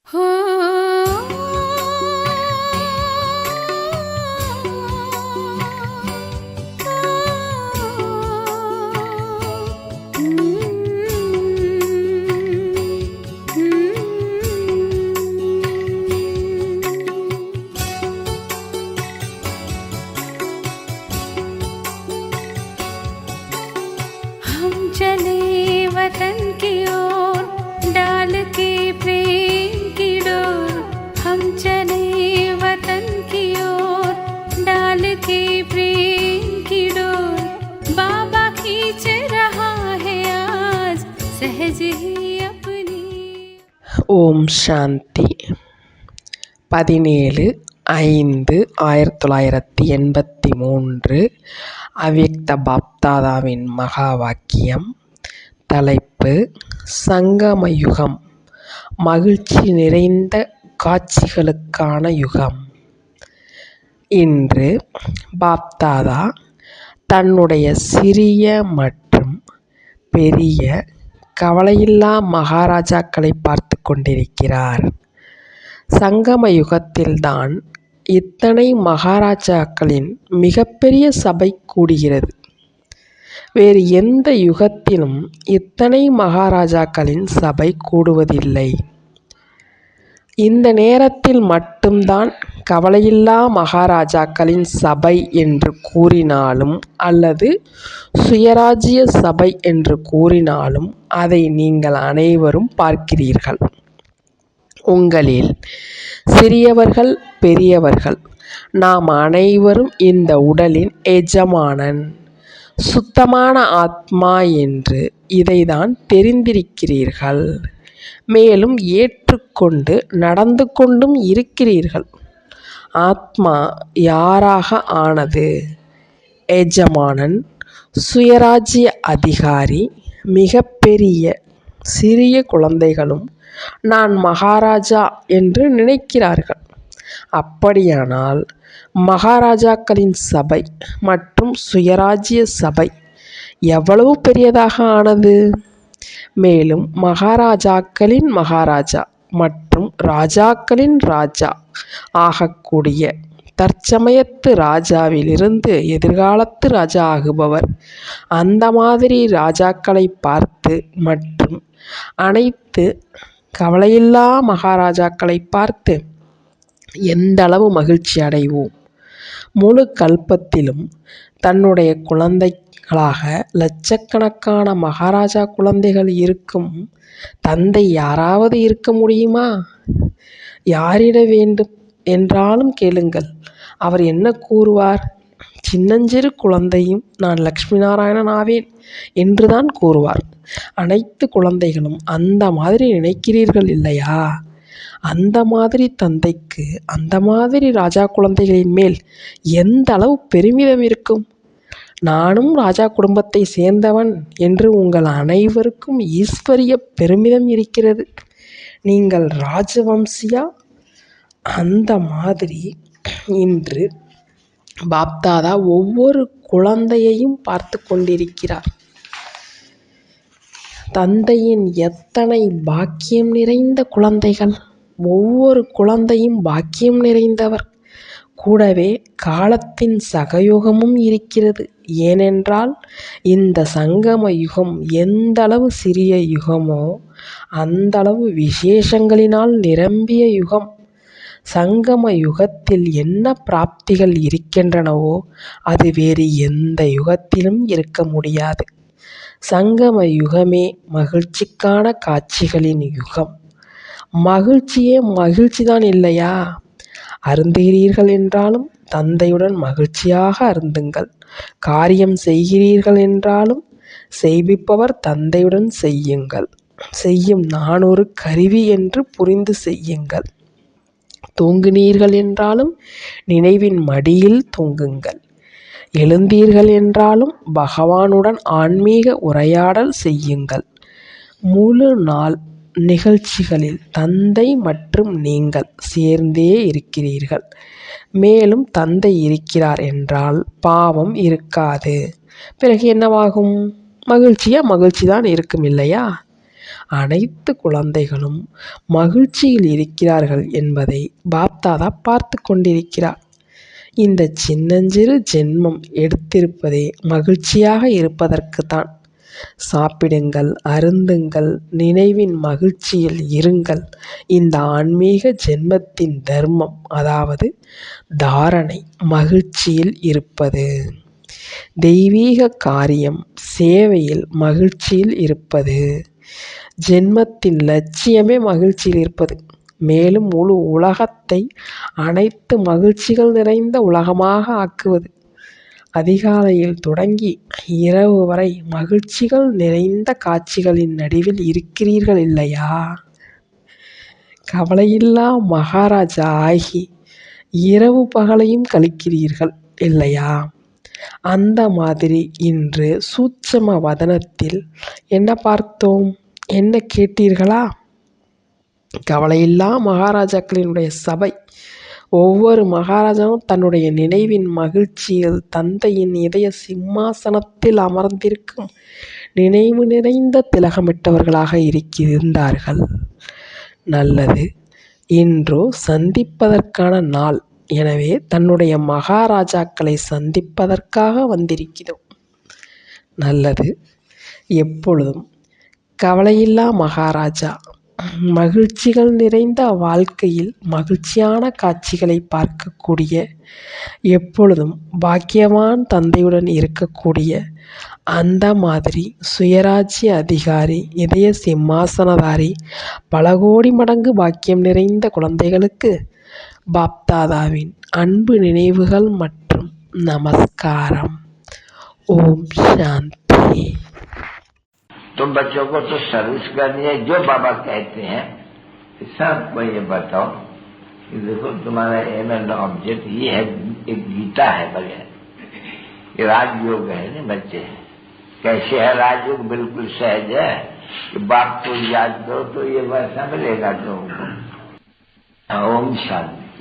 हम चले वतन की ओर डाल के प्रेम की डोर। हम चले वतन की ओर डाल के प्रेम की डोर। बाबा खींच रहा है आज सहज ही अपनी। ஓம் சாந்தி. 17/5/1983 அவ்யக்த பாப்தாதாவின் மகா வாக்கியம். தலைப்பு: சங்கம யுகம், மகிழ்ச்சி நிறைந்த காட்சிகளுக்கான யுகம். இன்று பாப்தாதா தன்னுடைய சிறிய மற்றும் பெரிய கவலையில்லா மகாராஜாக்களை பார்த்து கொண்டிருக்கிறார். சங்கம யுகத்தில்தான் இத்தனை மகாராஜாக்களின் மிகப்பெரிய சபை கூடுகிறது. வேறு எந்த யுகத்திலும் இத்தனை மகாராஜாக்களின் சபை கூடுவதில்லை. இந்த நேரத்தில் மட்டும்தான் கவலையில்லா மகாராஜாக்களின் சபை என்று கூறினாலும் அல்லது சுயராஜ்ய சபை என்று கூறினாலும் அதை நீங்கள் அனைவரும் பார்க்கிறீர்கள். உங்களில் சிறியவர்கள் பெரியவர்கள் நாம் அனைவரும் இந்த உடலின் எஜமானன், சுத்தமான ஆத்மா என்று இதைதான் தெரிந்திருக்கிறீர்கள். மேலும் ஏற்றுக்கொண்டு நடந்து கொண்டும் இருக்கிறீர்கள். ஆத்மா யாராக ஆனது? எஜமானன், சுயராஜ்ய அதிகாரி. மிக பெரிய சிறிய குழந்தைகளும் நான் மகாராஜா என்று நினைக்கிறார்கள். அப்படியானால் மகாராஜாக்களின் சபை மற்றும் சுயராஜ்ய சபை எவ்வளவு பெரியதாக ஆனது? மேலும் மகாராஜாக்களின் மகாராஜா மற்றும் ராஜாக்களின் ராஜா ஆகக்கூடிய தற்சமயத்து ராஜாவிலிருந்து எதிர்காலத்து ராஜா ஆகுபவர் அந்த மாதிரி ராஜாக்களை பார்த்து மற்றும் அனைத்து கவலையில்லா மகாராஜாக்களை பார்த்து எந்தளவு மகிழ்ச்சி அடைவோம். முழு கல்பத்திலும் தன்னுடைய குழந்தைகளாக லட்சக்கணக்கான மகாராஜா குழந்தைகள் இருக்கும் தந்தை யாராவது இருக்க முடியுமா? யாரிட வேண்டும் என்றாலும் கேளுங்கள், அவர் என்ன கூறுவார்? சின்னஞ்சிறு குழந்தையும் நான் லக்ஷ்மி நாராயணன் ஆவேன் என்றுதான் கூறுவார். அனைத்து குழந்தைகளும் அந்த மாதிரி நினைக்கிறீர்கள் இல்லையா? அந்த மாதிரி தந்தைக்கு அந்த மாதிரி ராஜா குழந்தைகளின் மேல் எந்த அளவு பெருமிதம் இருக்கும்? நானும் ராஜா குடும்பத்தை சேர்ந்தவன் என்று உங்கள் அனைவருக்கும் ஈஸ்வரிய பெருமிதம் இருக்கிறது. நீங்கள் ராஜவம்சியா? அந்த மாதிரி இன்று பாப்தாதா ஒவ்வொரு குழந்தையையும் பார்த்து கொண்டிருக்கிறார். தந்தையின் எத்தனை பாக்கியம் நிறைந்த குழந்தைகள்! ஒவ்வொரு குழந்தையும் பாக்கியம் நிறைந்தவர். கூடவே காலத்தின் சகயோகமும் இருக்கிறது. ஏனென்றால் இந்த சங்கம யுகம் எந்தளவு சிறிய யுகமோ அந்தளவு விசேஷங்களினால் நிரம்பிய யுகம். சங்கம யுகத்தில் என்ன பிராப்திகள் இருக்கின்றனவோ அது வேறு எந்த யுகத்திலும் இருக்க முடியாது. சங்கம யுகமே மகிழ்ச்சிக்கான காட்சிகளின் யுகம். மகிழ்ச்சியே மகிழ்ச்சிதான் இல்லையா? அருந்துகிறீர்கள் என்றாலும் தந்தையுடன் மகிழ்ச்சியாக அருந்துங்கள். காரியம் செய்கிறீர்கள் என்றாலும் செய்விப்பவர் தந்தையுடன் செய்யுங்கள். செய்யும் நான் ஒரு கருவி என்று புரிந்து செய்யுங்கள். தூங்கினீர்கள் என்றாலும் நினைவின் மடியில் தூங்குங்கள். எழுந்தீர்கள் என்றாலும் பகவானுடன் ஆன்மீக உரையாடல் செய்யுங்கள். முழு நாள் நிகழ்ச்சிகளில் தந்தை மற்றும் நீங்கள் சேர்ந்தே இருக்கிறீர்கள். மேலும் தந்தை இருக்கிறார் என்றால் பாவம் இருக்காது. பிறகு என்னவாகும்? மகிழ்ச்சியா? மகிழ்ச்சி தான் இருக்கும் இல்லையா? அனைத்து குழந்தைகளும் மகிழ்ச்சியில் இருக்கிறார்கள் என்பதை பாப்தாதா பார்த்து கொண்டிருக்கிறார். இந்த சின்னஞ்சிறு ஜென்மம் எடுத்திருப்பதே மகிழ்ச்சியாக இருப்பதற்குத்தான். சாப்பிடுங்கள், அருந்துங்கள், நினைவின் மகிழ்ச்சியில் இருங்கள். இந்த ஆன்மீக ஜென்மத்தின் தர்மம், அதாவது தாரணை, மகிழ்ச்சியில் இருப்பது. தெய்வீக காரியம், சேவையில் மகிழ்ச்சியில் இருப்பது. ஜென்மத்தின் லட்சியமே மகிழ்ச்சியில் இருப்பது. மேலும் முழு உலகத்தை அனைத்து மகிழ்ச்சிகள் நிறைந்த உலகமாக ஆக்குவது. அதிகாலையில் தொடங்கி இரவு வரை மகிழ்ச்சிகள் நிறைந்த காட்சிகளின் நடுவில் இருக்கிறீர்கள் இல்லையா? கவலையில்லா மகாராஜா ஆகி இரவு பகலையும் கழிக்கிறீர்கள் இல்லையா? அந்த மாதிரி இன்று சூட்சம வதனத்தில் என்ன பார்த்தோம், என்ன கேட்டீர்களா? கவலையில்லா மகாராஜாக்களினுடைய சபை. ஒவ்வொரு மகாராஜாவும் தன்னுடைய நினைவின் மகிழ்ச்சியில் தந்தையின் இதய சிம்மாசனத்தில் அமர்ந்திருக்கும் நினைவு நிறைந்த திலகமிட்டவர்களாக இருந்தார்கள். நல்லது. இன்றோ சந்திப்பதற்கான நாள். எனவே தன்னுடைய மகாராஜாக்களை சந்திப்பதற்காக வந்திருக்கிறோம். நல்லது. எப்பொழுதும் கவலையில்லா மகாராஜா, மகிழ்ச்சிகள் நிறைந்த வாழ்க்கையில் மகிழ்ச்சியான காட்சிகளை பார்க்கக்கூடிய, எப்பொழுதும் பாக்கியவான் தந்தையுடன் இருக்கக்கூடிய அந்த மாதிரி சுயராஜ்ய அதிகாரி, இதய சிம்மாசனதாரி, பல கோடி மடங்கு பாக்கியம் நிறைந்த குழந்தைகளுக்கு பாப்தாதாவின் அன்பு நினைவுகள் மற்றும் நமஸ்காரம். ஓம் சாந்தி. तो बच्चों को तो सर्विस करनी है। जो बाबा कहते हैं सबको ये बताओ कि देखो तुम्हारा एम एंड ऑब्जेक्ट ये है, एक गीता है बगैर, ये राजयोग है ना बच्चे। कैसे है राजयोग? बिल्कुल सहज है कि बाप को याद करो तो ये वैसा मिलेगा तुमको। ओम शांति।